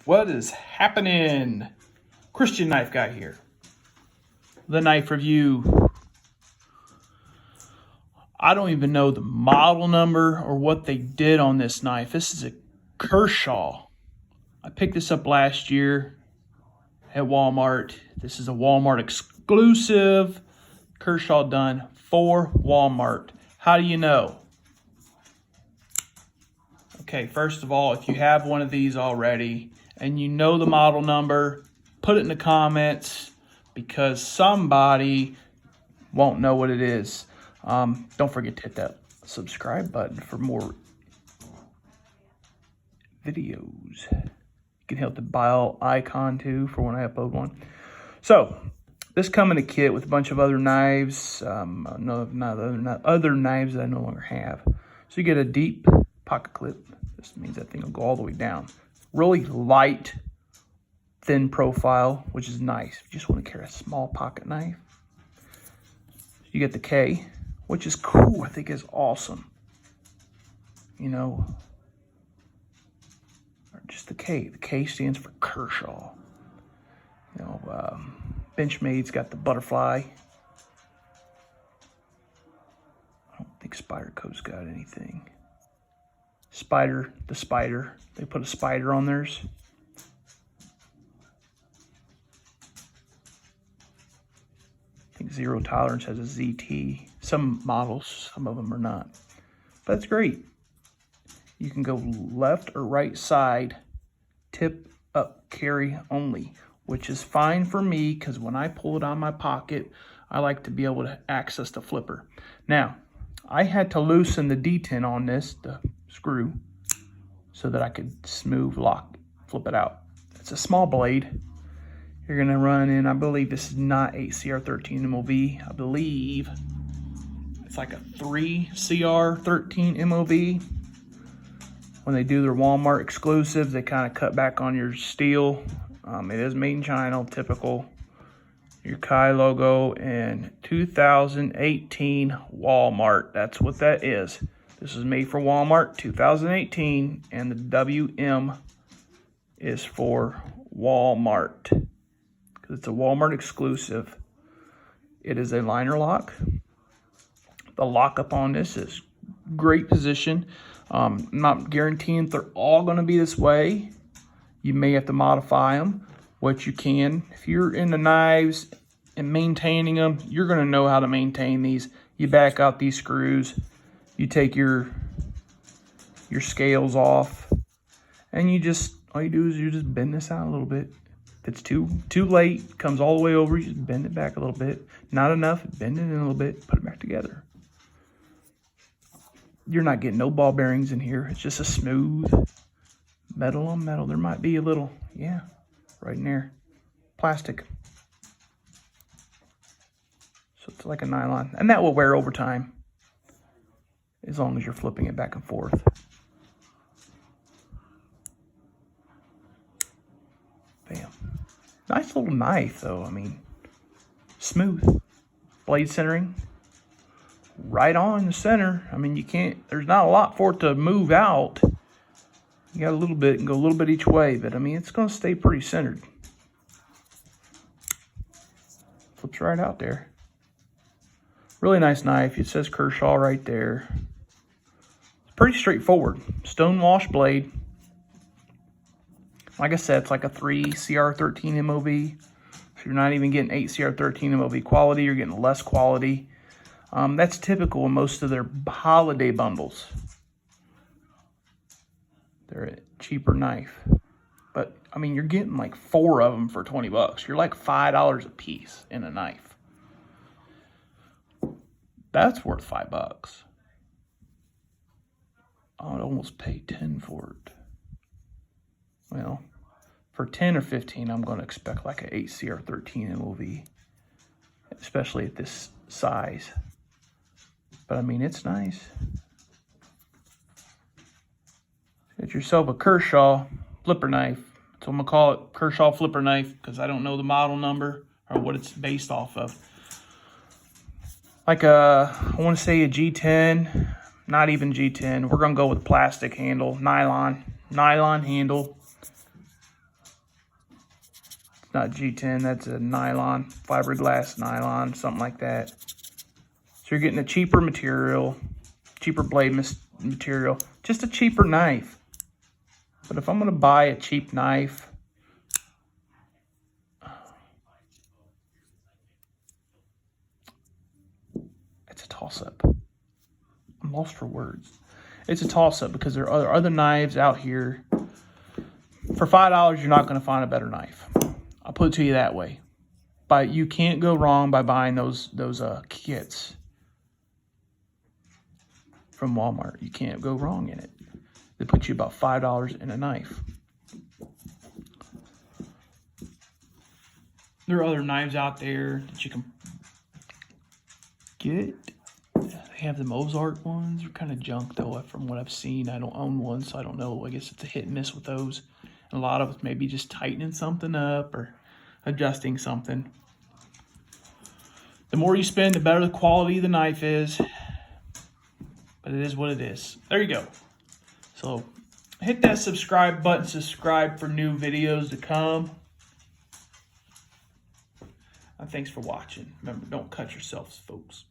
What is happening? Christian Knife Guy here. The knife review. I don't even know the model number or what they did on this knife. This is a Kershaw. I picked this up last year at Walmart. This is a Walmart exclusive. Kershaw done for Walmart. How do you know? Okay, first of all, if you have one of these already and you know the model number, put it in the comments because somebody won't know what it is. Don't forget to hit that subscribe button for more videos. You can hit the bell icon too for when I upload one. So this comes in a kit with a bunch of other knives, not other knives that I no longer have. So you get a deep pocket clip. This means that thing will go all the way down. Really light, thin profile, which is nice. You just want to carry a small pocket knife. You get the K, which is cool. I think is awesome. You know, or just the K. The K stands for Kershaw. You know, Benchmade's got the butterfly. I don't think Spyderco's got anything. The spider. They put a spider on theirs. I think Zero Tolerance has a ZT. Some models, some of them are not. But it's great. You can go left or right side, tip up, carry only, which is fine for me because when I pull it out of my pocket, I like to be able to access the flipper. Now, I had to loosen the detent on this, the screw, so that I could smooth lock, flip it out. It's a small blade. You're gonna run in, I believe this is not 8CR13 MOV. I believe it's like a 3CR13 MOV. When they do their Walmart exclusives, they kind of cut back on your steel. It is made in China, typical. Your Kai logo and 2018 Walmart. That's what that is. This is made for Walmart 2018, and the WM is for Walmart because it's a Walmart exclusive. It is a liner lock. The lockup on this is great position. I'm not guaranteeing they're all going to be this way. You may have to modify them, which you can. If you're into knives and maintaining them, you're going to know how to maintain these. You back out these screws. You take your scales off, and all you do is you just bend this out a little bit. If it's too late, comes all the way over, you just bend it back a little bit. Not enough, bend it in a little bit, put it back together. You're not getting no ball bearings in here. It's just a smooth metal on metal. There might be a little, yeah, right in there, plastic. So it's like a nylon, and that will wear over time, as long as you're flipping it back and forth. Bam. Nice little knife, though. I mean, smooth. Blade centering. Right on the center. I mean, there's not a lot for it to move out. You got a little bit, and go a little bit each way, but I mean, it's going to stay pretty centered. Flips right out there. Really nice knife. It says Kershaw right there. Pretty straightforward. Stone wash blade. Like I said, it's like a 3CR13 MOV. So you're not even getting 8CR13 MOV quality. You're getting less quality. That's typical in most of their holiday bundles. They're a cheaper knife. But, I mean, you're getting like 4 of them for 20 bucks. You're like $5 a piece in a knife. That's worth $5. I would almost pay 10 for it. Well, for 10 or 15, I'm going to expect like an 8CR13 MOV, especially at this size. But I mean, it's nice. Get yourself a Kershaw flipper knife. So I'm going to call it Kershaw flipper knife because I don't know the model number or what it's based off of. Like I want to say a G10. Not even G10. We're going to go with plastic handle, nylon handle. not G10, that's a nylon, fiberglass nylon, something like that. So you're getting a cheaper material, cheaper blade material, just a cheaper knife. But if I'm going to buy a cheap knife, it's a toss-up. I'm lost for words. It's a toss-up because there are other knives out here. For $5, you're not going to find a better knife. I'll put it to you that way. But you can't go wrong by buying those kits from Walmart. You can't go wrong in it. They put you about $5 in a knife. There are other knives out there that you can get. They have the Mozart ones. They're kind of junk though, from what I've seen. I don't own one, so I don't know. I guess it's a hit and miss with those. And a lot of it's maybe just tightening something up or adjusting something. The more you spend, the better the quality of the knife is. But it is what it is. There you go. So hit that subscribe button. Subscribe for new videos to come. And thanks for watching. Remember, don't cut yourselves, folks.